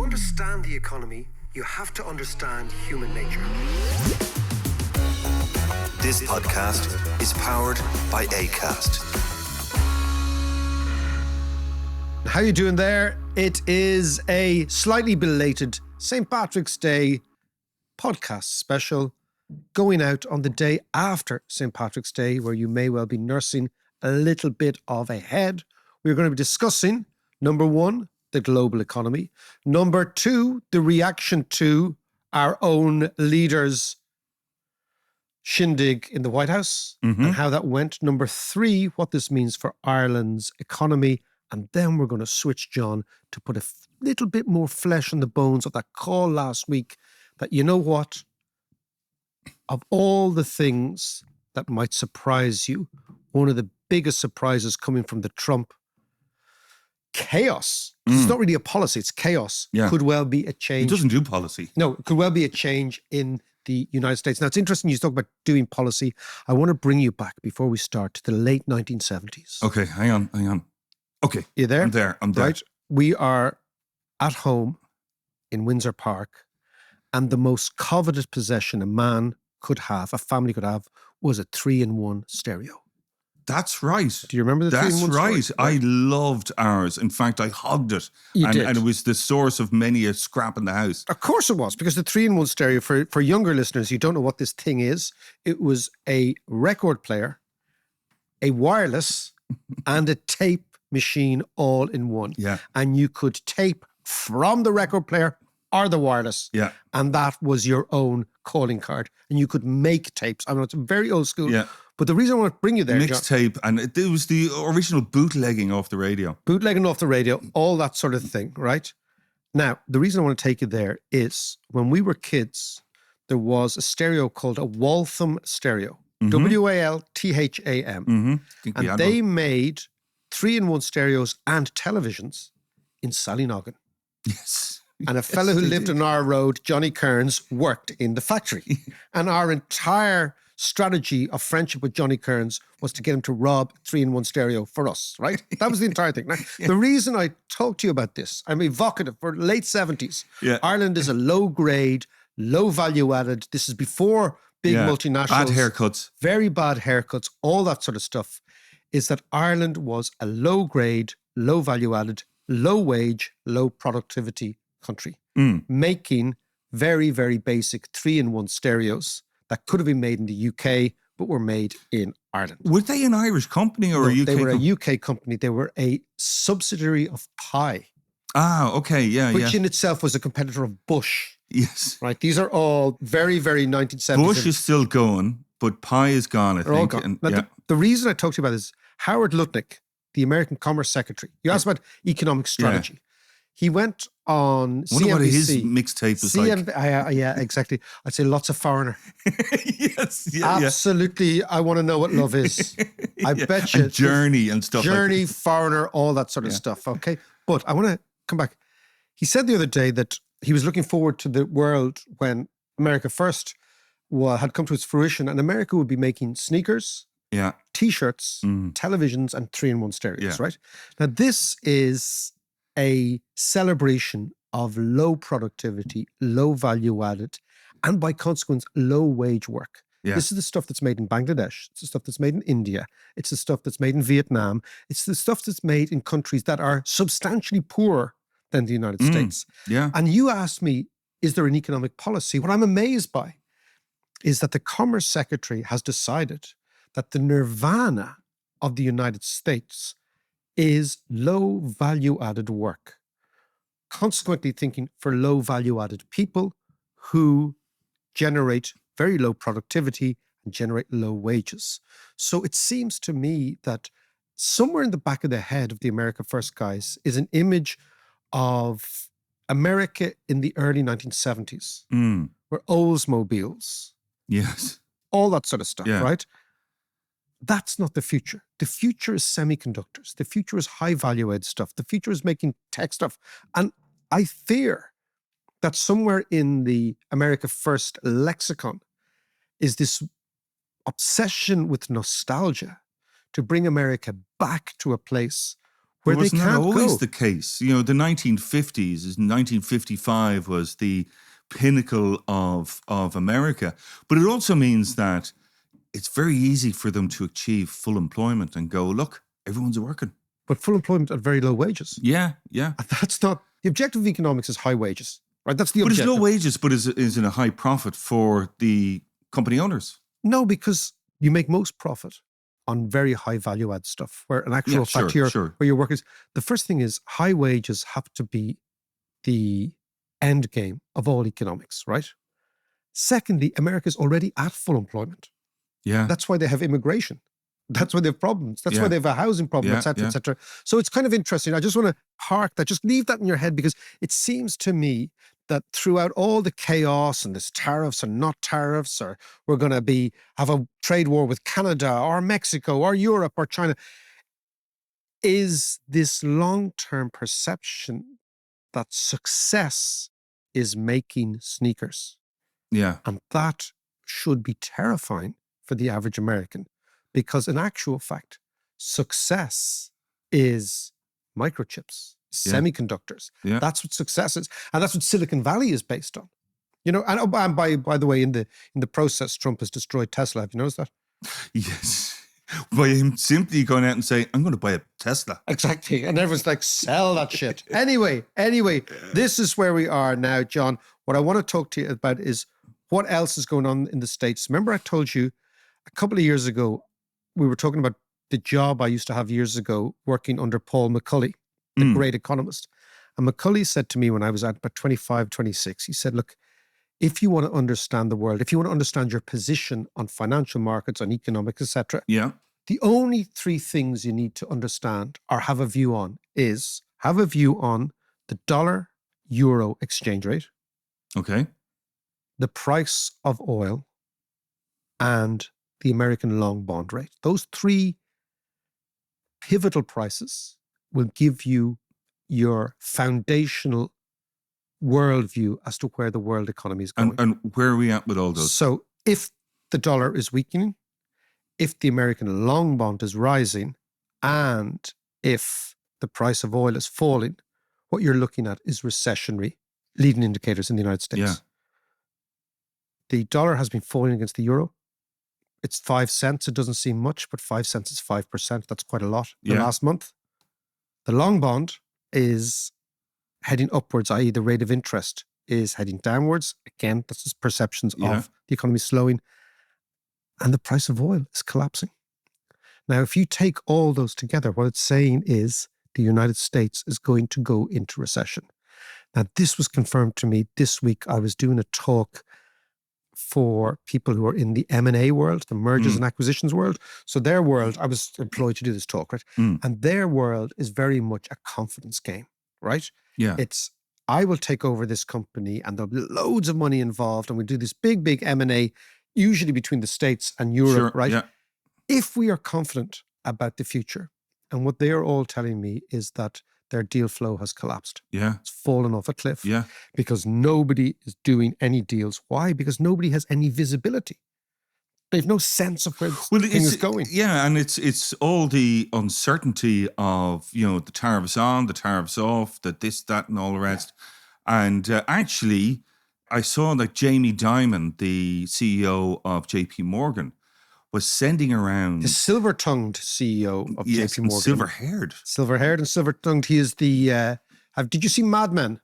understand the economy, you have to understand human nature. This podcast is powered by Acast. How you doing there? It is a slightly belated St. Patrick's Day podcast special going out on the day after St. Patrick's Day, where you may well be nursing a little bit of a head. We're going to be discussing, number one, the global economy. Number two, the reaction to our own leader's shindig in the White House and how that went. Number three, what this means for Ireland's economy. And then we're going to switch, John, to put a little bit more flesh on the bones of that call last week that, you know what, of all the things that might surprise you, one of the biggest surprises coming from the Trump chaos, it's not really a policy, it's chaos, could well be a change. He doesn't do policy. No, it could well be a change in the United States. Now, it's interesting you talk about doing policy. I want to bring you back before we start to the late 1970s. Okay, hang on. Okay. You there? I'm there. Right. We are at home in Windsor Park, and the most coveted possession a man could have, a family could have, was a 3-in-1 stereo. That's right. Do you remember the 3-in-1 stereo? That's right. I loved ours. In fact, I hogged it. You did. And it was the source of many a scrap in the house. Of course it was, because the 3-in-1 stereo, for younger listeners, you don't know what this thing is. It was a record player, a wireless, and a tape machine all in one. Yeah. And you could tape from the record player or the wireless. Yeah. And that was your own calling card. And you could make tapes. I mean, it's very old school. Yeah. But the reason I want to bring you there, Mixtape, and it was the original bootlegging off the radio. Bootlegging off the radio, all that sort of thing, right? Now, the reason I want to take you there is when we were kids, there was a stereo called a Waltham stereo. Waltham. And they made 3-in-1 stereos and televisions in Sallynoggin. Yes. And a fellow who lived on our road, Johnny Kearns, worked in the factory. And our entire strategy of friendship with Johnny Kearns was to get him to rob 3-in-1 stereo for us, right? That was the entire thing. Now, the reason I talk to you about this, I'm evocative for late 70s. Yeah. Ireland is a low grade, low value added. This is before big multinationals. Bad haircuts. Very bad haircuts, all that sort of stuff. Is that Ireland was a low grade, low value added, low wage, low productivity country, making very, very basic 3-in-1 stereos that could have been made in the UK, but were made in Ireland. Were they an Irish company or a UK company? They were a UK company. They were a subsidiary of Pi. Ah, okay, which in itself was a competitor of Bush. Yes. Right? These are all very, very 1970s. Bush is still going, but Pi is gone, I think. All gone. And, the reason I talk to you about this, Howard Lutnick, the American Commerce Secretary, you asked about economic strategy. Yeah. He went on CNBC. What his mixtape was like. Yeah, exactly. I'd say lots of foreigner. Yes. Absolutely. I want to know what love is. I bet you. And Journey and stuff Journey, like that. foreigner, all that sort of stuff. Okay. But I want to come back. He said the other day that he was looking forward to the world when America First had come to its fruition, and America would be making sneakers, T-shirts, televisions, and 3-in-1 stereos, right? Now, this is a celebration of low productivity, low value added, and by consequence, low wage work. Yeah. This is the stuff that's made in Bangladesh. It's the stuff that's made in India. It's the stuff that's made in Vietnam. It's the stuff that's made in countries that are substantially poorer than the United States. Yeah. And you asked me, is there an economic policy? What I'm amazed by is that the Commerce Secretary has decided that the nirvana of the United States is low value-added work. Consequently thinking for low value-added people who generate very low productivity and generate low wages. So it seems to me that somewhere in the back of the head of the America First guys is an image of America in the early 1970s, where Oldsmobiles, all that sort of stuff, right? That's not the future. The future is semiconductors. The future is high value add stuff. The future is making tech stuff. And I fear that somewhere in the America First lexicon is this obsession with nostalgia to bring America back to a place where But they wasn't that can't always go. the case? You know, the 1950s, 1955 was the pinnacle of America. But it also means that it's very easy for them to achieve full employment and go, look, everyone's working. But full employment at very low wages. Yeah, yeah. And that's not, the objective of economics is high wages, right? That's the But objective. it's low wages, but is in a high profit for the company owners. No, because you make most profit on very high value add stuff, where an actual fact where your work is. The first thing is high wages have to be the end game of all economics, right? Secondly, America's already at full employment. Yeah. That's why they have immigration. That's why they have problems. That's why Yeah. they have a housing problem, et cetera, et cetera. So it's kind of interesting. I just want to park that, just leave that in your head, because it seems to me that throughout all the chaos and this tariffs and not tariffs, or we're going to have a trade war with Canada or Mexico or Europe or China, is this long-term perception that success is making sneakers. Yeah. And that should be terrifying for the average American, because in actual fact, success is microchips, semiconductors. Yeah. That's what success is. And that's what Silicon Valley is based on. You know, and by the way, in the process, Trump has destroyed Tesla. Have you noticed that? Yes. By him simply going out and saying, I'm going to buy a Tesla. Exactly. And everyone's like, sell that shit. Anyway, this is where we are now, John. What I want to talk to you about is what else is going on in the States. Remember, I told you a couple of years ago, we were talking about the job I used to have years ago working under Paul McCulley, the great economist. And McCulley said to me when I was at about 25, 26, he said, look, if you want to understand the world, if you want to understand your position on financial markets, on economics, etc., the only three things you need to understand or have a view on is have a view on the dollar-euro exchange rate, Okay. the price of oil, and the American long bond rate. Those three pivotal prices will give you your foundational worldview as to where the world economy is going. And where are we at with all those? So if the dollar is weakening, if the American long bond is rising, and if the price of oil is falling, what you're looking at is recessionary leading indicators in the United States. Yeah. The dollar has been falling against the euro. It's 5 cents. It doesn't seem much, but 5 cents is 5%. That's quite a lot in the last month. The long bond is heading upwards, i.e. the rate of interest is heading downwards. Again, that's just perceptions of the economy slowing. And the price of oil is collapsing. Now, if you take all those together, what it's saying is the United States is going to go into recession. Now, this was confirmed to me this week. I was doing a talk for people who are in the M&A world, the mergers and acquisitions world. So their world, I was employed to do this talk, right? And their world is very much a confidence game, right? Yeah. It's, I will take over this company and there'll be loads of money involved and we'll do this big M&A, usually between the States and Europe, right? Yeah. If we are confident about the future, and what they are all telling me is that their deal flow has collapsed. Yeah. It's fallen off a cliff. Yeah. Because nobody is doing any deals. Why? Because nobody has any visibility. They've no sense of where things is going. Yeah, and it's all the uncertainty of, you know, the tariffs on, the tariffs off, the this, that, and all the rest. And actually, I saw that Jamie Dimon, the CEO of JP Morgan, was sending around... The silver-tongued CEO of JP Morgan. Silver-haired. Silver-haired and silver-tongued. He is the... did you see Mad Men?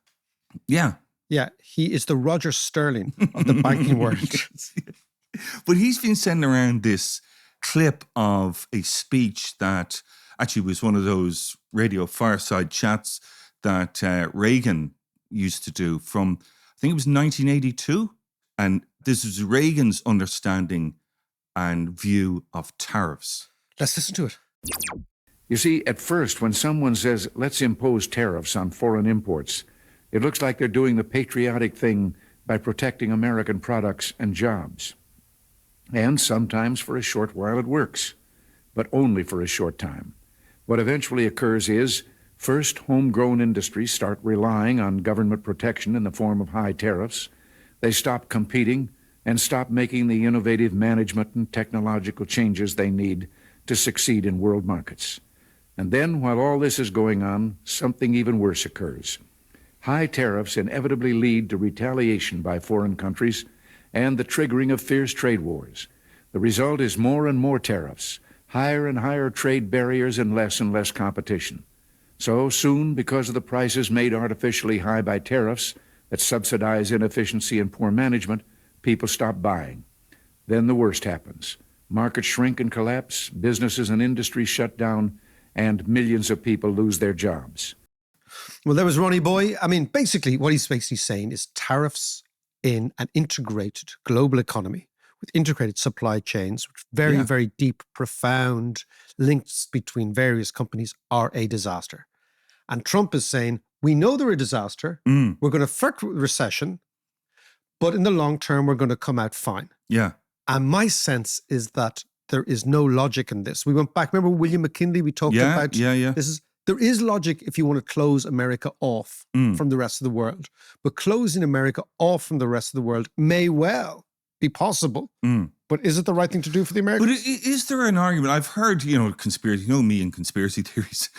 Yeah. Yeah, he is the Roger Sterling of the banking world. But he's been sending around this clip of a speech that actually was one of those radio fireside chats that Reagan used to do from, I think it was 1982. And this is Reagan's understanding and view of tariffs. Let's listen to it. You see, at first, when someone says, let's impose tariffs on foreign imports, it looks like they're doing the patriotic thing by protecting American products and jobs. And sometimes for a short while it works, but only for a short time. What eventually occurs is, first, homegrown industries start relying on government protection in the form of high tariffs. They stop competing and stop making the innovative management and technological changes they need to succeed in world markets. And then, while all this is going on, something even worse occurs. High tariffs inevitably lead to retaliation by foreign countries and the triggering of fierce trade wars. The result is more and more tariffs, higher and higher trade barriers, and less competition. So soon, because of the prices made artificially high by tariffs that subsidize inefficiency and poor management, people stop buying. Then the worst happens. Markets shrink and collapse, businesses and industries shut down, and millions of people lose their jobs. Well, there was Ronnie Boy. I mean, basically, what he's basically saying is tariffs in an integrated global economy with integrated supply chains, with very, very deep, profound links between various companies are a disaster. And Trump is saying, we know they're a disaster. We're going to flirt with recession, but in the long term, we're going to come out fine. Yeah. And my sense is that there is no logic in this. We went back, remember William McKinley? We talked about there is logic if you want to close America off from the rest of the world. But closing America off from the rest of the world may well be possible. But is it the right thing to do for the Americans? But is there an argument? I've heard, conspiracy, me and conspiracy theories.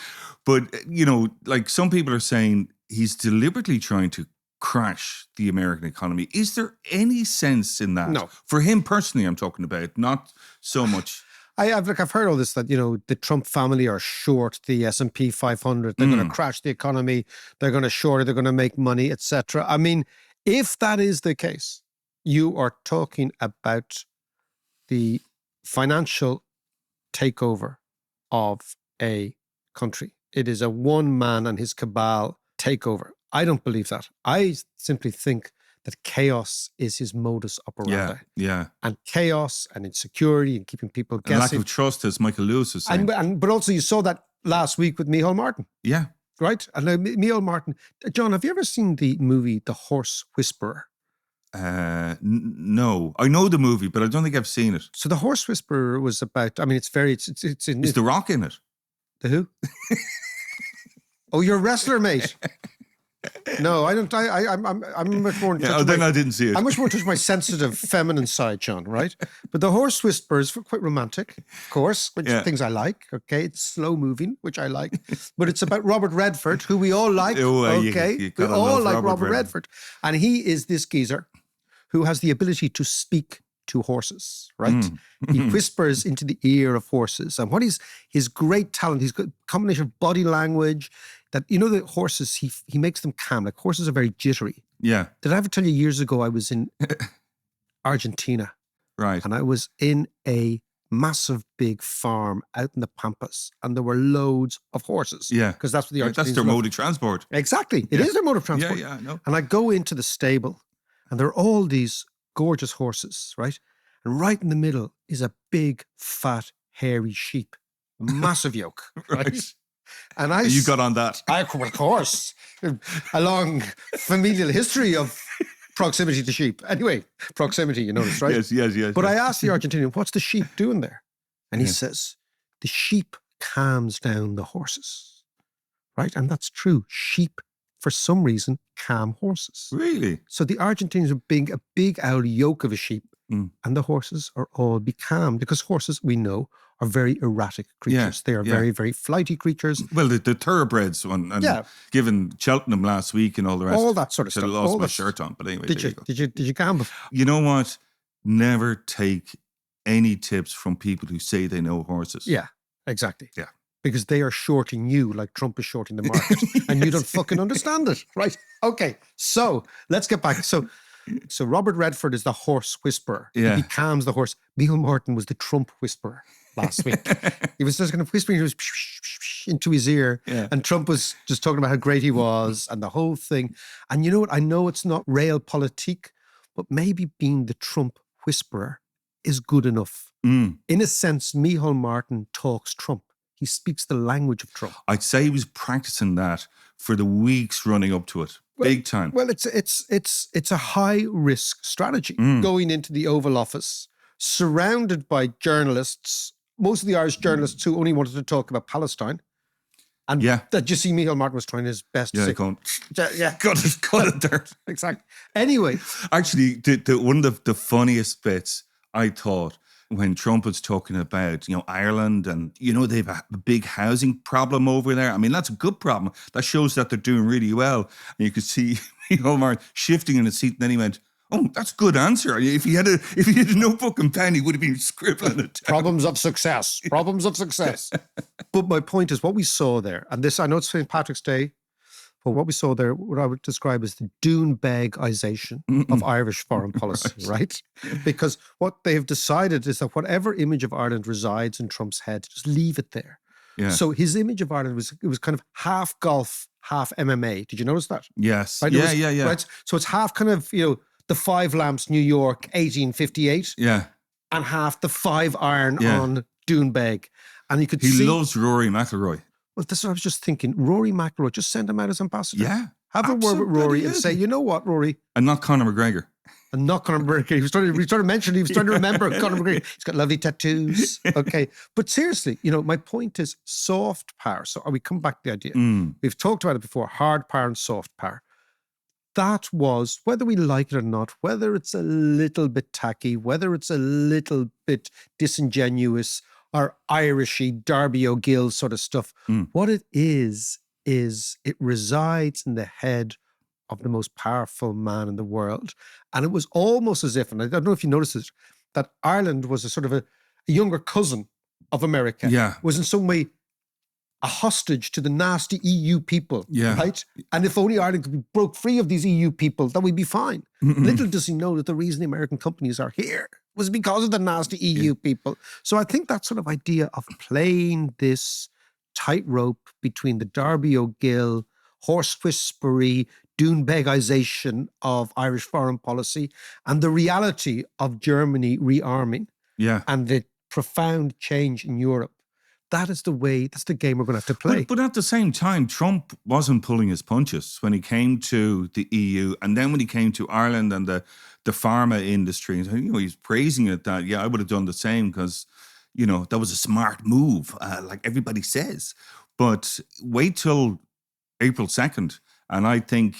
But, like some people are saying he's deliberately trying to crash the American economy. Is there any sense in that? No. For him personally, I'm talking about, not so much. I've heard all this that, the Trump family are short the S&P 500. They're going to crash the economy. They're going to short it. They're going to make money, etc. I mean, if that is the case, you are talking about the financial takeover of a country. It is a one man and his cabal takeover. I don't believe that. I simply think that chaos is his modus operandi. Yeah. And chaos and insecurity and keeping people guessing. And lack of trust, as Michael Lewis was saying. But also you saw that last week with Micheál Martin. Yeah. Right? And Micheál Martin. John, have you ever seen the movie The Horse Whisperer? No. I know the movie, but I don't think I've seen it. So The Horse Whisperer was about, it's Is The Rock in it? The who? Oh, you're a wrestler, mate. No, I don't. I'm much more in touch. Then I didn't see it. I'm much more in touch with my sensitive feminine side, John, right? But The Horse Whisperer is quite romantic, of course, which are things I like. Okay, it's slow moving, which I like. But it's about Robert Redford, who we all like. Okay, we all like Robert Redford. And he is this geezer who has the ability to speak to horses, right? He whispers into the ear of horses. And what is his great talent, he's got a combination of body language, that, the horses, he makes them calm. Like horses are very jittery. Yeah. Did I ever tell you years ago I was in Argentina? Right. And I was in a massive big farm out in the Pampas, and there were loads of horses. Yeah. Because that's what the Argentinians that's their mode of transport. Exactly. It is their mode of transport. Yeah, I know. And I go into the stable, and there are all these gorgeous horses, right? And right in the middle is a big, fat, hairy sheep. Massive yoke. Right? And you got on that. Of course. A long familial history of proximity to sheep. Anyway, proximity, you notice, right? Yes. But I asked the Argentinian, what's the sheep doing there? And he says, the sheep calms down the horses. Right? And that's true. Sheep, for some reason, calm horses. Really? So the Argentinians are being a big old yoke of a sheep, and the horses are all be calm, because horses, we know, are very erratic creatures. They are very, very flighty creatures. Well, the thoroughbreds one, and given Cheltenham last week and all the rest. All that sort of stuff. I lost my shirt on, but anyway, Did you calm them? You know what? Never take any tips from people who say they know horses. Yeah, exactly. Yeah. Because they are shorting you like Trump is shorting the market. And you don't fucking understand it. Right. Okay. So let's get back. So Robert Redford is the horse whisperer. Yeah. He calms the horse. Micheál Martin was the Trump whisperer last week. He was just kind of whispering into his ear. Yeah. And Trump was just talking about how great he was and the whole thing. And you know what? I know it's not realpolitik, but maybe being the Trump whisperer is good enough. In a sense, Micheál Martin talks Trump. He speaks the language of Trump. I'd say he was practicing that for the weeks running up to it. Big time. Well, it's a high risk strategy going into the Oval Office, surrounded by journalists, most of the Irish journalists who only wanted to talk about Palestine. And that you see Micheál Martin was trying his best to say, got it there. Exactly. Anyway. Actually, one of the funniest bits, I thought, when Trump was talking about, Ireland and, they've a big housing problem over there. I mean, that's a good problem. That shows that they're doing really well. And you could see Micheál Martin shifting in his seat, and then he went, "Oh, that's a good answer." If he had a notebook and pen, he would have been scribbling it down. Problems of success. Problems of success. But my point is, what we saw there, and this, I know it's St. Patrick's Day, but what we saw there, what I would describe as the Doonbeg-ification of Irish foreign policy, right? Because what they have decided is that whatever image of Ireland resides in Trump's head, just leave it there. Yeah. So his image of Ireland was kind of half golf, half MMA. Did you notice that? Yes. Right? Yeah. Right? So it's half kind of, the Five Lamps, New York, 1858. Yeah. And half the 5 iron on Doonbeg. And you could see... He loves Rory McIlroy. Well, that's what I was just thinking. Rory McIlroy, just send him out as ambassador. Yeah. Have a word with Rory and say, you know what, Rory? And not Conor McGregor. And not Conor McGregor. He was trying to remember Conor McGregor. He's got lovely tattoos. Okay. But seriously, my point is soft power. So we come back to the idea. We've talked about it before, hard power and soft power. That was, whether we like it or not, whether it's a little bit tacky, whether it's a little bit disingenuous or Irishy, Darby O'Gill sort of stuff, what it is it resides in the head of the most powerful man in the world. And it was almost as if, and I don't know if you noticed it, that Ireland was a sort of a younger cousin of America. Yeah. Was in some way a hostage to the nasty EU people, Yeah. right? And if only Ireland could be broke free of these EU people, then we'd be fine. Little does he know that the reason the American companies are here was because of the nasty EU people. So I think that sort of idea of playing this tightrope between the Darby O'Gill, horse whispery, Doonbegization of Irish foreign policy and the reality of Germany rearming and the profound change in Europe. That's the game we're going to have to play. But at the same time, Trump wasn't pulling his punches when he came to the EU, and then when he came to Ireland and the pharma industry, he's praising it that, I would have done the same because, that was a smart move, like everybody says. But wait till April 2nd, and I think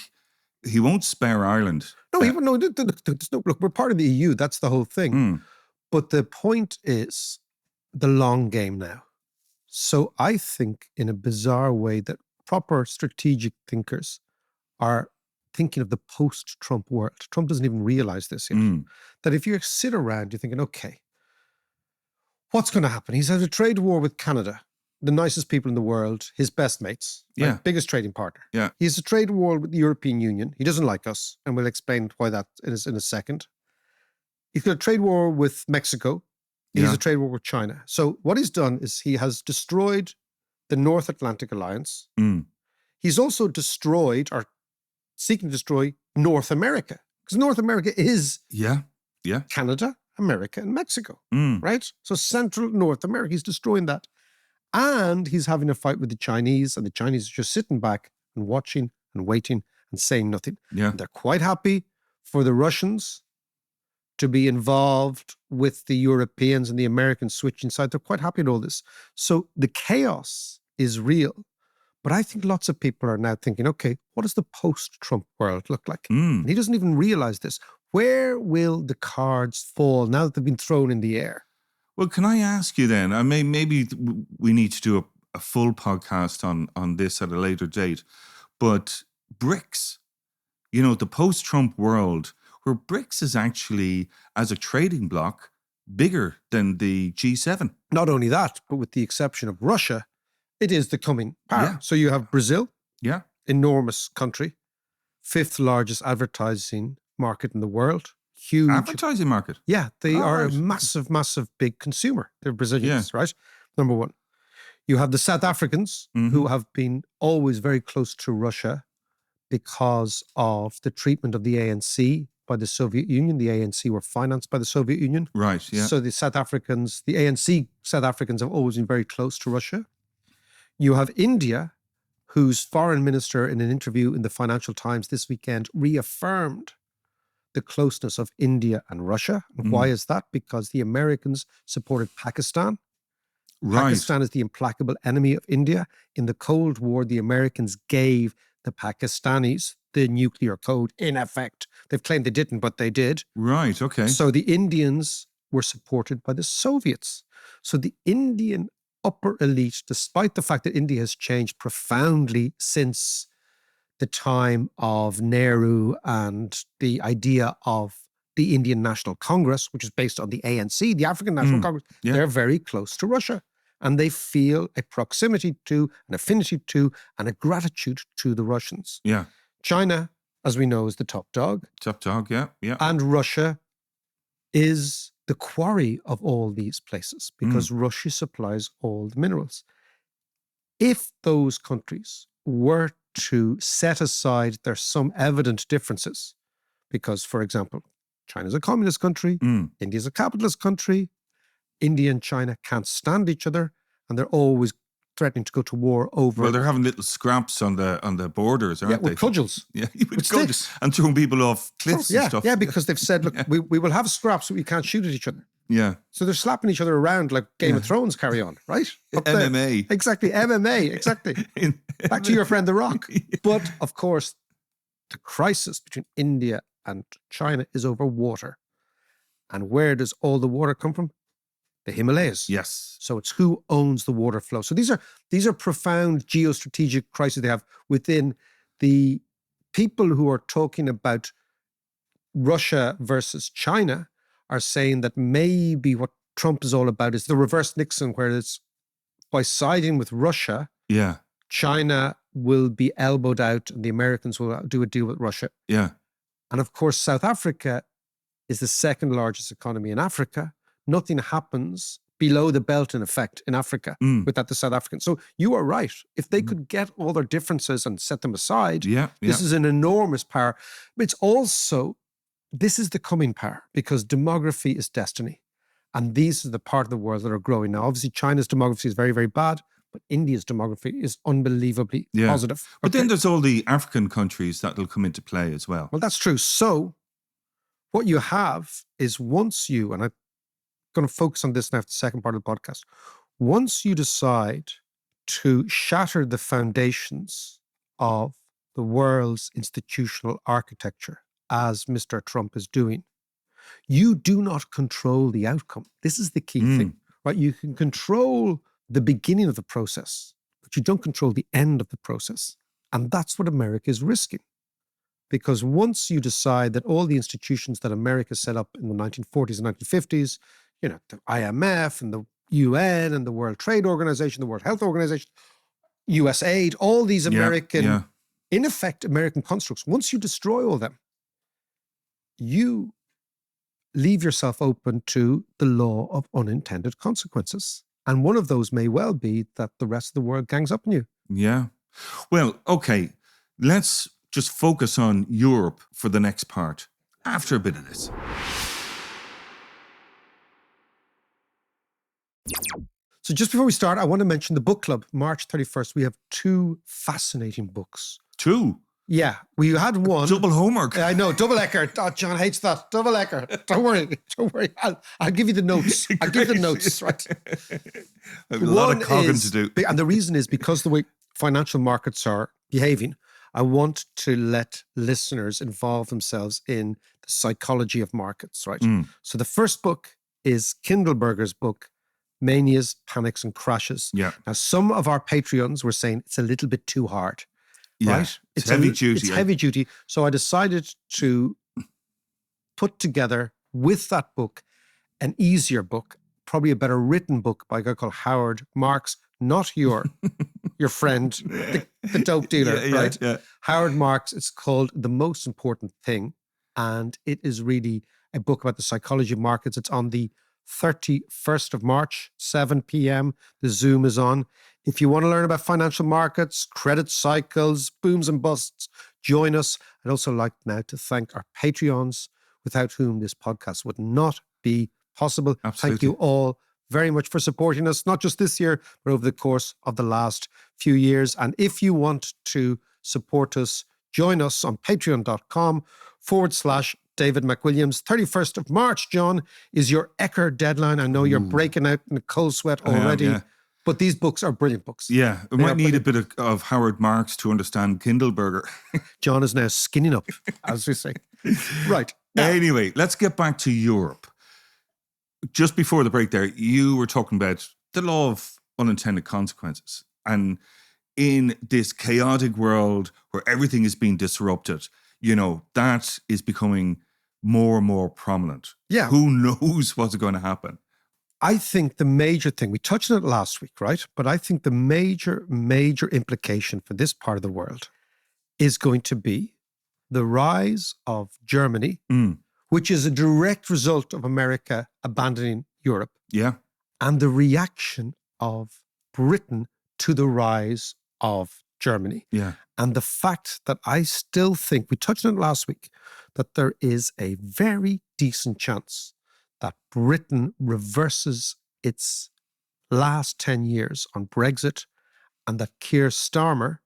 he won't spare Ireland. Look, we're part of the EU. That's the whole thing. But the point is the long game now. So I think in a bizarre way that proper strategic thinkers are thinking of the post-Trump world. Trump doesn't even realize this yet. That if you sit around, you're thinking, okay, what's going to happen? He's had a trade war with Canada, the nicest people in the world, his best mates, biggest trading partner. Yeah. He has a trade war with the European Union. He doesn't like us, and we'll explain why that is in a second. He's got a trade war with Mexico. He has a trade war with China. So what he's done is he has destroyed the North Atlantic Alliance. He's also destroyed or seeking to destroy North America. Because North America is Canada, America, and Mexico, right? So Central North America, he's destroying that. And he's having a fight with the Chinese, and the Chinese are just sitting back and watching and waiting and saying nothing. Yeah. And they're quite happy for the Russians to be involved with the Europeans and the Americans switching sides. They're quite happy in all this. So the chaos is real. But I think lots of people are now thinking, okay, what does the post-Trump world look like? And he doesn't even realize this. Where will the cards fall now that they've been thrown in the air? Well, can I ask you then, maybe we need to do a full podcast on this at a later date, but BRICS, the post-Trump world, where BRICS is actually, as a trading bloc, bigger than the G7. Not only that, but with the exception of Russia, it is the coming power. Yeah. So you have Brazil, Yeah. enormous country, 5th largest advertising market in the world. Huge. Advertising market? Yeah, they are right. a massive, massive big consumer. They're Brazilians, right? Number one. You have the South Africans, who have been always very close to Russia because of the treatment of the ANC by the Soviet Union. The ANC were financed by the Soviet Union. Right, yeah. So the ANC South Africans have always been very close to Russia. You have India, whose foreign minister in an interview in the Financial Times this weekend reaffirmed the closeness of India and Russia. And why is that? Because the Americans supported Pakistan. Right. Pakistan is the implacable enemy of India. In the Cold War, the Americans gave the Pakistanis the nuclear code in effect. They've claimed they didn't, but they did. Right, okay. So the Indians were supported by the Soviets. So the Indian upper elite, despite the fact that India has changed profoundly since the time of Nehru and the idea of the Indian National Congress, which is based on the ANC, the African National Congress, yeah. they're very close to Russia. And they feel a proximity to, an affinity to, and a gratitude to the Russians. Yeah. China, as we know, is the top dog. Top dog, yeah. And Russia is the quarry of all these places because Russia supplies all the minerals. If those countries were to set aside their some evident differences, because, for example, China's a communist country, India's a capitalist country, India and China can't stand each other, and they're always threatening to go to war over. Well, they're having little scraps on the borders, aren't they? With cudgels. Yeah, with cudgels and throwing people off cliffs and stuff. Yeah, because they've said, look, we will have scraps, but we can't shoot at each other. Yeah. So they're slapping each other around like Game of Thrones carry on, right? MMA. Exactly, MMA, exactly. Back to your friend The Rock. But, of course, the crisis between India and China is over water. And where does all the water come from? The Himalayas. Yes. So it's who owns the water flow. So these are profound geostrategic crises they have within the people who are talking about Russia versus China are saying that maybe what Trump is all about is the reverse Nixon, where it's by siding with Russia, China will be elbowed out and the Americans will do a deal with Russia. Yeah. And of course, South Africa is the second largest economy in Africa. Nothing happens below the belt, in effect, in Africa without the South Africans. So you are right. If they could get all their differences and set them aside, this is an enormous power. But it's also, this is the coming power because demography is destiny. And these are the part of the world that are growing. Now, obviously, China's demography is very, very bad, but India's demography is unbelievably positive. But then there's all the African countries that will come into play as well. Well, that's true. So what you have is once you, and I'm going to focus on this now for the second part of the podcast, once you decide to shatter the foundations of the world's institutional architecture, as Mr. Trump is doing, you do not control the outcome. This is the key thing, right? You can control the beginning of the process, but you don't control the end of the process. And that's what America is risking. Because once you decide that all the institutions that America set up in the 1940s and 1950s, you know, the IMF and the UN and the World Trade Organization, the World Health Organization, USAID, all these American, in effect, American constructs, once you destroy all them, you leave yourself open to the law of unintended consequences. And one of those may well be that the rest of the world gangs up on you. Yeah. Well, okay, let's just focus on Europe for the next part after a bit of this. So just before we start, I want to mention the book club, March 31st. We have 2 fascinating books. 2? Yeah, we had one. Double homework. I know, double-ecker. Oh, John hates that. Double-ecker. Don't worry. I'll give you the notes. I'll give you the notes, right? I have a lot of cogging to do. And the reason is because the way financial markets are behaving, I want to let listeners involve themselves in the psychology of markets, right? So the first book is Kindleberger's book, Manias, Panics and Crashes. Yeah. Now, some of our Patreons were saying it's a little bit too hard. Yeah, right? it's heavy duty. It's heavy duty. So I decided to put together with that book an easier book, probably a better written book by a guy called Howard Marks, not your friend, the dope dealer, right? Yeah. Howard Marks. It's called The Most Important Thing. And it is really a book about the psychology of markets. It's on the 31st of March, 7 p.m. The Zoom is on. If you want to learn about financial markets, credit cycles, booms and busts, join us. I'd also like now to thank our Patreons, without whom this podcast would not be possible. Absolutely. Thank you all very much for supporting us, not just this year, but over the course of the last few years. And if you want to support us, join us on patreon.com/David McWilliams. 31st of March, John, is your Ecker deadline. I know you're breaking out in a cold sweat already. But these books are brilliant books. Yeah, we might need a bit of Howard Marks to understand Kindleberger. John is now skinning up, as we say. Right. Now, anyway, let's get back to Europe. just before the break there, you were talking about the law of unintended consequences. And in this chaotic world where everything is being disrupted, that is becoming more and more prominent. Yeah. Who knows what's going to happen? I think the major thing, we touched on it last week, right? But I think the major implication for this part of the world is going to be the rise of Germany, which is a direct result of America abandoning Europe. Yeah. And the reaction of Britain to the rise of Germany. Yeah. And the fact that I still think, we touched on it last week, that there is a very decent chance that Britain reverses its last 10 years on Brexit, and that Keir Starmer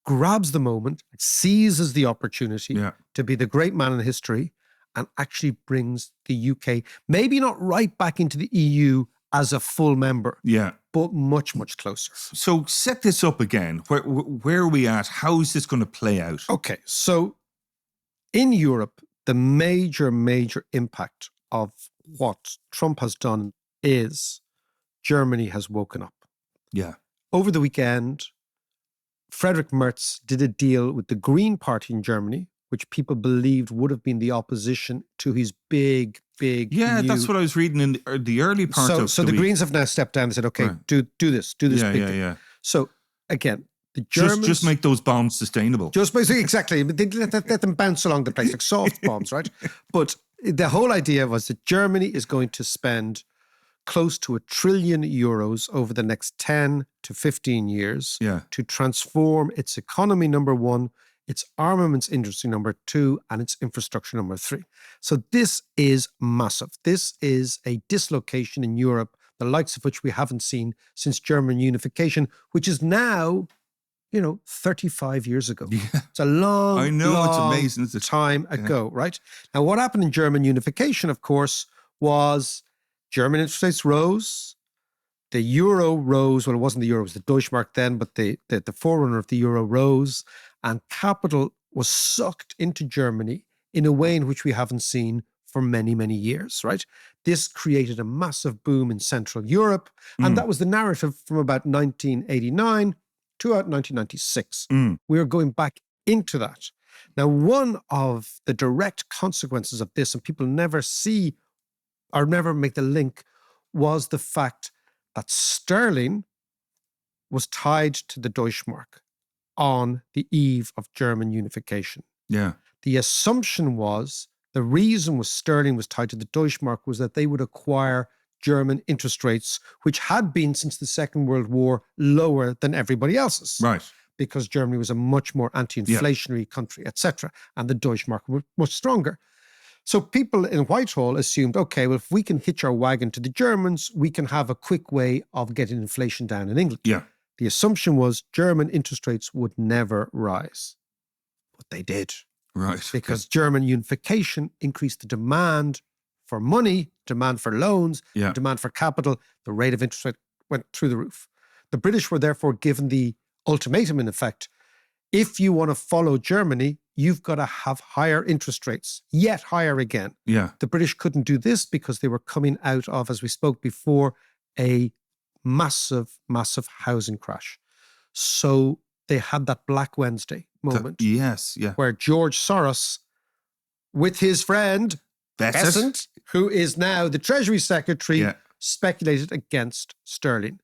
grabs the moment, seizes the opportunity to be the great man in history, and actually brings the UK, maybe not right back into the EU as a full member, but much, much closer. So set this up again. Where are we at? How is this going to play out? Okay, so in Europe, the major impact of what Trump has done is Germany has woken up. Yeah. Over the weekend, Friedrich Merz did a deal with the Green Party in Germany, which people believed would have been the opposition to his big. Yeah, that's what I was reading in the early part of So the week. Greens have now stepped down and said, okay, do this big thing. Yeah. So again, the Germans... Just make those bombs sustainable. Just basically, exactly. They let them bounce along the place like soft bombs, right? But the whole idea was that Germany is going to spend close to €1 trillion over the next 10 to 15 years to transform its economy, number one, its armaments industry, number two, and its infrastructure, number three. So this is massive. This is a dislocation in Europe, the likes of which we haven't seen since German unification, which is now, 35 years ago. Yeah. It's a long, I know, long it's amazing. It's time ago, right? Now, what happened in German unification, of course, was German interest rates rose, the euro rose. Well, it wasn't the euro, it was the Deutschmark then, but the forerunner of the euro rose, and capital was sucked into Germany in a way in which we haven't seen for many, many years, right? This created a massive boom in Central Europe, and that was the narrative from about 1989 to about 1996. We are going back into that. Now, one of the direct consequences of this, and people never see or never make the link, was the fact that sterling was tied to the Deutschmark on the eve of German unification. Yeah. The assumption was, the reason was sterling was tied to the Deutschmark was that they would acquire German interest rates, which had been since the Second World War lower than everybody else's. Right. Because Germany was a much more anti-inflationary country, etc. And the Deutschmark was much stronger. So people in Whitehall assumed, okay, well, if we can hitch our wagon to the Germans, we can have a quick way of getting inflation down in England. Yeah. The assumption was German interest rates would never rise. But they did. Right. Because German unification increased the demand for money, demand for loans, demand for capital. The rate of interest rate went through the roof. The British were therefore given the ultimatum, in effect, if you want to follow Germany, you've got to have higher interest rates, yet higher again. Yeah. The British couldn't do this because they were coming out of, as we spoke before, a massive housing crash. So they had that Black Wednesday moment. Where George Soros, with his friend Bessent, who is now the Treasury Secretary, speculated against sterling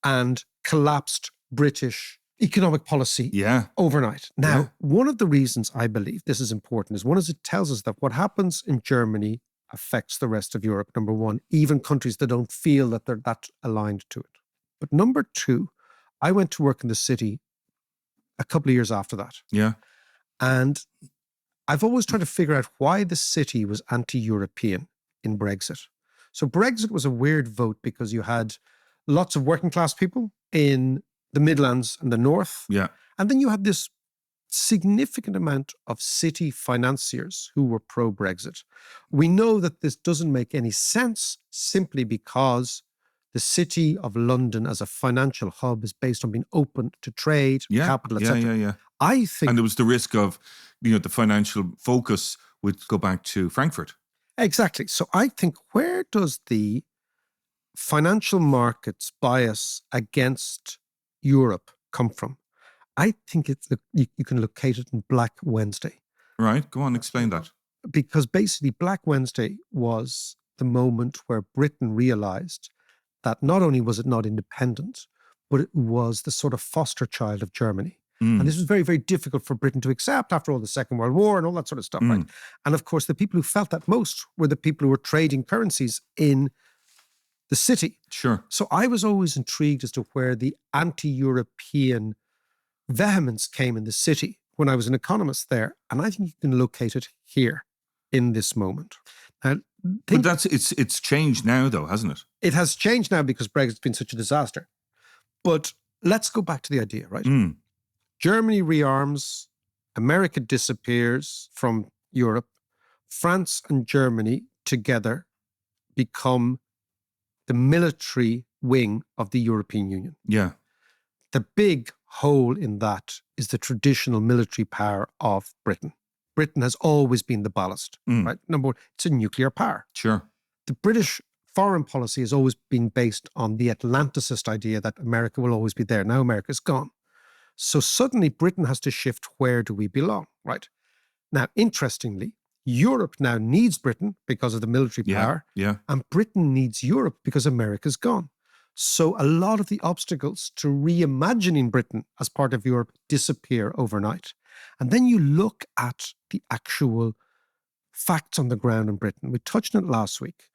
and collapsed British economic policy overnight. Now, one of the reasons I believe this is important is, one is it tells us that what happens in Germany affects the rest of Europe, number one, even countries that don't feel that they're that aligned to it. But number two, I went to work in the city a couple of years after that. Yeah. And I've always tried to figure out why the city was anti-European in Brexit. So Brexit was a weird vote because you had lots of working class people in the Midlands and the North. Yeah. And then you had this significant amount of city financiers who were pro-Brexit. We know that this doesn't make any sense simply because the city of London as a financial hub is based on being open to trade, capital, etc. Yeah. I think... And there was the risk of, the financial focus would go back to Frankfurt. Exactly. So I think, where does the financial markets bias against Europe come from? I think you can locate it in Black Wednesday. Right, go on, explain that. Because basically Black Wednesday was the moment where Britain realized that not only was it not independent, but it was the sort of foster child of Germany. And this was very, very difficult for Britain to accept after all the Second World War and all that sort of stuff, right? And of course, the people who felt that most were the people who were trading currencies in the city. Sure. So I was always intrigued as to where the anti-European vehemence came in the city when I was an economist there. And I think you can locate it here in this moment. Now, But it's changed now, though, hasn't it? It has changed now because Brexit's been such a disaster. But let's go back to the idea, right? Germany rearms, America disappears from Europe, France and Germany together become the military wing of the European Union. Yeah. The big hole in that is the traditional military power of Britain. Britain has always been the ballast, right? Number one, it's a nuclear power. Sure. The British foreign policy has always been based on the Atlanticist idea that America will always be there. Now America's gone. So suddenly Britain has to shift, where do we belong, right? Now, interestingly, Europe now needs Britain because of the military power. Yeah. And Britain needs Europe because America's gone. So a lot of the obstacles to reimagining Britain as part of Europe disappear overnight. And then you look at the actual facts on the ground in Britain. We touched on it last week.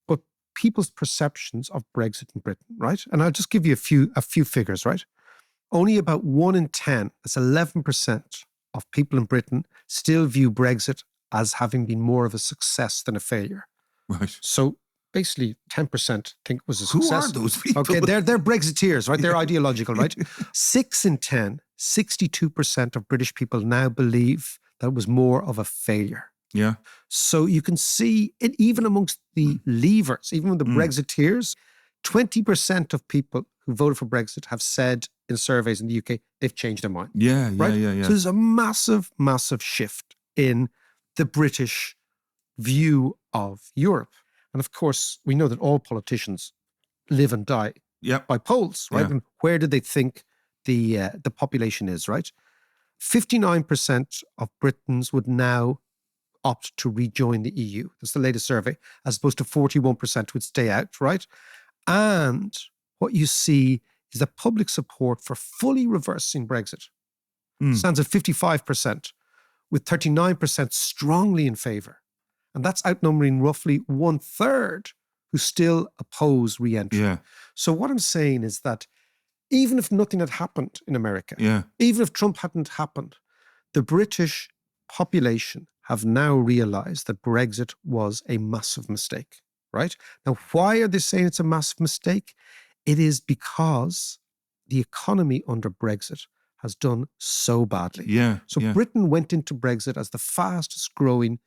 But people's perceptions of Brexit in Britain, right? And I'll just give you a few figures, right? Only about 1 in 10, that's 11% of people in Britain, still view Brexit as having been more of a success than a failure. Right. So basically 10% think it was a success. Who are those people? Okay, they're Brexiteers, right? They're ideological, right? 6 in 10, 62% of British people now believe that it was more of a failure. Yeah. So you can see it even amongst the leavers, even with the Brexiteers, 20% of people who voted for Brexit have said in surveys in the UK, they've changed their mind. Yeah. So there's a massive, massive shift in the British view of Europe. And of course, we know that all politicians live and die by polls, right? Yeah. And where do they think the population is, right? 59% of Britons would now opt to rejoin the EU. That's the latest survey, as opposed to 41% would stay out, right? And what you see is that public support for fully reversing Brexit stands at 55%, with 39% strongly in favour. And that's outnumbering roughly 1/3 who still oppose re-entry. Yeah. So what I'm saying is that even if nothing had happened in America, even if Trump hadn't happened, the British population have now realised that Brexit was a massive mistake, right? Now, why are they saying it's a massive mistake? It is because the economy under Brexit has done so badly. Yeah. So Britain went into Brexit as the fastest growing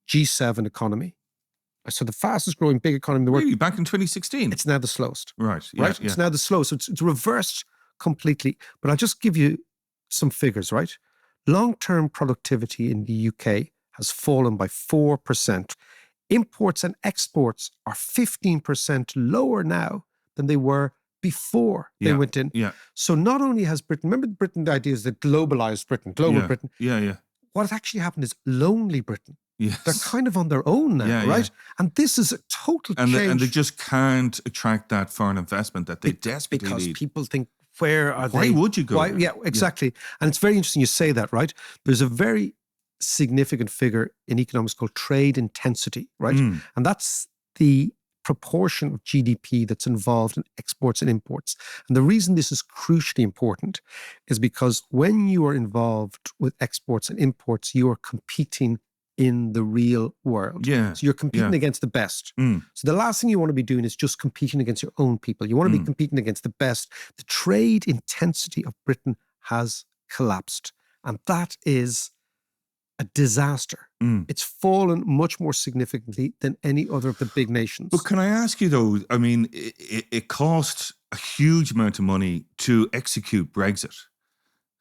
G7 economy. So the fastest growing big economy in the world. Really? Back in 2016? It's now the slowest. Right. Yeah, Right? It's now the slowest. So it's reversed completely. But I'll just give you some figures, right? Long-term productivity in the UK has fallen by 4%. Imports and exports are 15% lower now than they were before they went in. Yeah. So not only has Britain, remember Britain, the idea is that globalized Britain, global Britain. Yeah. What has actually happened is lonely Britain. Yes. They're kind of on their own now, right? Yeah. And this is a total change. And they just can't attract that foreign investment that they desperately because need. People think, where are Why they? would you go? Why, yeah, exactly. Yeah. And it's very interesting you say that, right? There's a very significant figure in economics called trade intensity, right? And that's the proportion of GDP that's involved in exports and imports. And the reason this is crucially important is because when you are involved with exports and imports, you are competing in the real world. Yeah. So you're competing against the best. So the last thing you want to be doing is just competing against your own people. You want to be competing against the best. The trade intensity of Britain has collapsed. And that is a disaster. It's fallen much more significantly than any other of the big nations. But can I ask you though, I mean, it cost a huge amount of money to execute Brexit.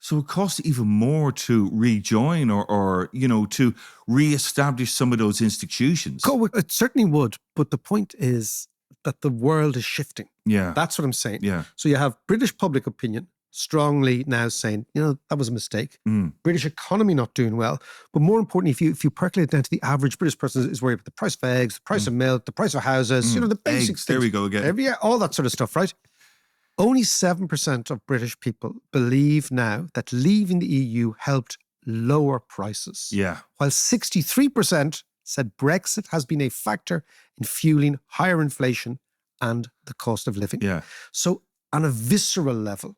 So it costs even more to rejoin or to reestablish some of those institutions. It certainly would. But the point is that the world is shifting. Yeah. That's what I'm saying. Yeah. So you have British public opinion strongly now saying, that was a mistake. British economy not doing well. But more importantly, if you percolate down to the average British person is worried about the price of eggs, the price of milk, the price of houses, the basic eggs, there we go again. All that sort of stuff, right? Only 7% of British people believe now that leaving the EU helped lower prices. Yeah. While 63% said Brexit has been a factor in fueling higher inflation and the cost of living. Yeah. So on a visceral level,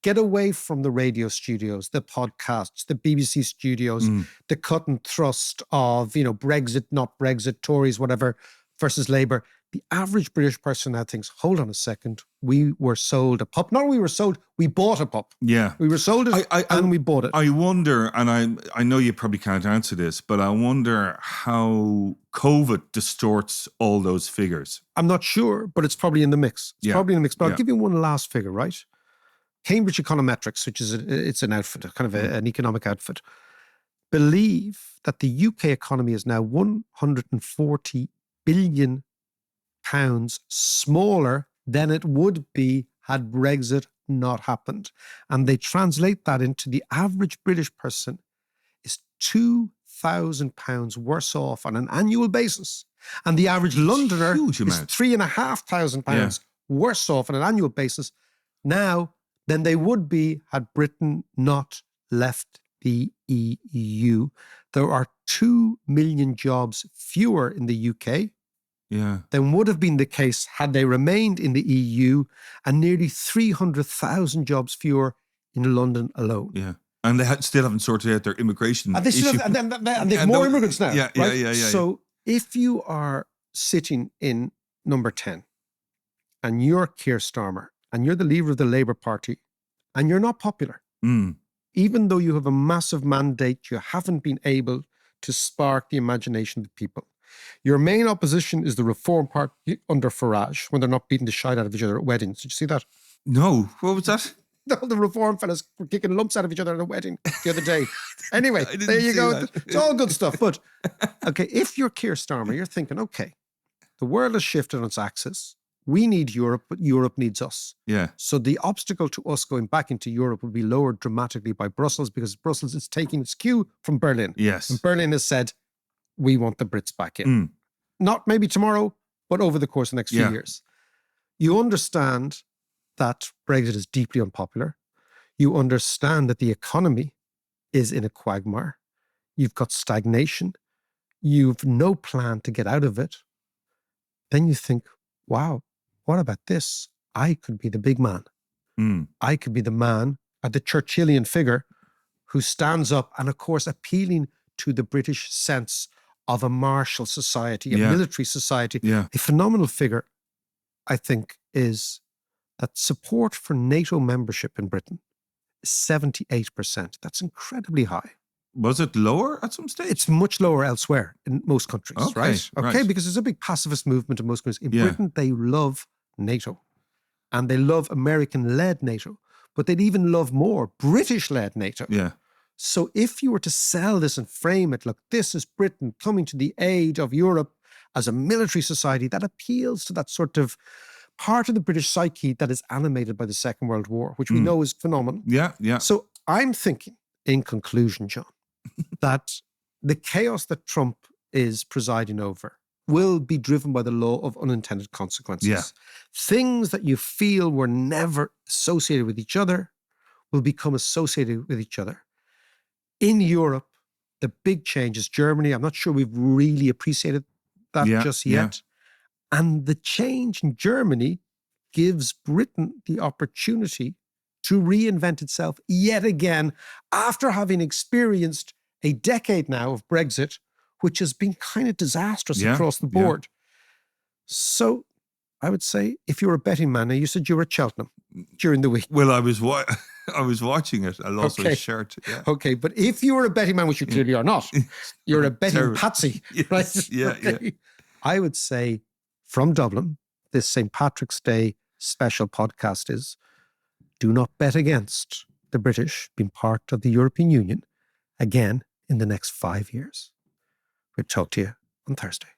get away from the radio studios, the podcasts, the BBC studios, the cut and thrust of, Brexit, not Brexit, Tories, whatever, versus Labour. The average British person now thinks, hold on a second, we were sold a pup. Not we were sold, we bought a pup. Yeah. We were sold it and we bought it. I wonder, and I know you probably can't answer this, but I wonder how COVID distorts all those figures. I'm not sure, but it's probably in the mix. But I'll give you one last figure, right? Cambridge Econometrics, which is it's an outfit, kind of an economic outfit, believe that the UK economy is now 140 billion pounds smaller than it would be had Brexit not happened. And they translate that into the average British person is £2,000 worse off on an annual basis. And the average Londoner is £3,500 worse off on an annual basis now than they would be had Britain not left the EU. There are 2 million jobs fewer in the UK than would have been the case had they remained in the EU, and nearly 300,000 jobs fewer in London alone. Yeah. And they still haven't sorted out their immigration issue. And they've more immigrants now. Yeah. So if you are sitting in number 10 and you're Keir Starmer and you're the leader of the Labour Party and you're not popular, even though you have a massive mandate, you haven't been able to spark the imagination of people. Your main opposition is the Reform Party under Farage when they're not beating the shite out of each other at weddings. Did you see that? No. What was that? The Reform fellas were kicking lumps out of each other at a wedding the other day. Anyway, there you go. That. It's all good stuff. But, okay, if you're Keir Starmer, you're thinking, okay, the world has shifted on its axis. We need Europe, but Europe needs us. Yeah. So the obstacle to us going back into Europe will be lowered dramatically by Brussels, because Brussels is taking its cue from Berlin. Yes. And Berlin has said, we want the Brits back in. Not maybe tomorrow, but over the course of the next few years. You understand that Brexit is deeply unpopular. You understand that the economy is in a quagmire. You've got stagnation. You've no plan to get out of it. Then you think, wow, what about this? I could be the big man. I could be the man, the Churchillian figure, who stands up and, of course, appealing to the British sense of a martial society, a military society. A phenomenal figure, I think, is that support for NATO membership in Britain is 78%. That's incredibly high. Was it lower at some stage? It's much lower elsewhere in most countries, right? Okay, because there's a big pacifist movement in most countries. In Britain, they love NATO and they love American-led NATO, but they'd even love more British-led NATO. Yeah. So if you were to sell this and frame it, look, this is Britain coming to the aid of Europe as a military society, that appeals to that sort of part of the British psyche that is animated by the Second World War, which we know is phenomenal. Yeah. So I'm thinking, in conclusion, John, that the chaos that Trump is presiding over will be driven by the law of unintended consequences. Yeah. Things that you feel were never associated with each other will become associated with each other. In Europe, the big change is Germany. I'm not sure we've really appreciated that just yet. And the change in Germany gives Britain the opportunity to reinvent itself yet again after having experienced a decade now of Brexit, which has been kind of disastrous across the board. So I would say, if you're a betting man, now you said you were at Cheltenham during the week. Well, I was watching it. I lost my shirt. Yeah. Okay, but if you were a betting man, which you clearly are not, you're a betting patsy, right? Yeah. I would say from Dublin, this St. Patrick's Day special podcast is, do not bet against, the British being part of the European Union again in the next 5 years. We'll talk to you on Thursday.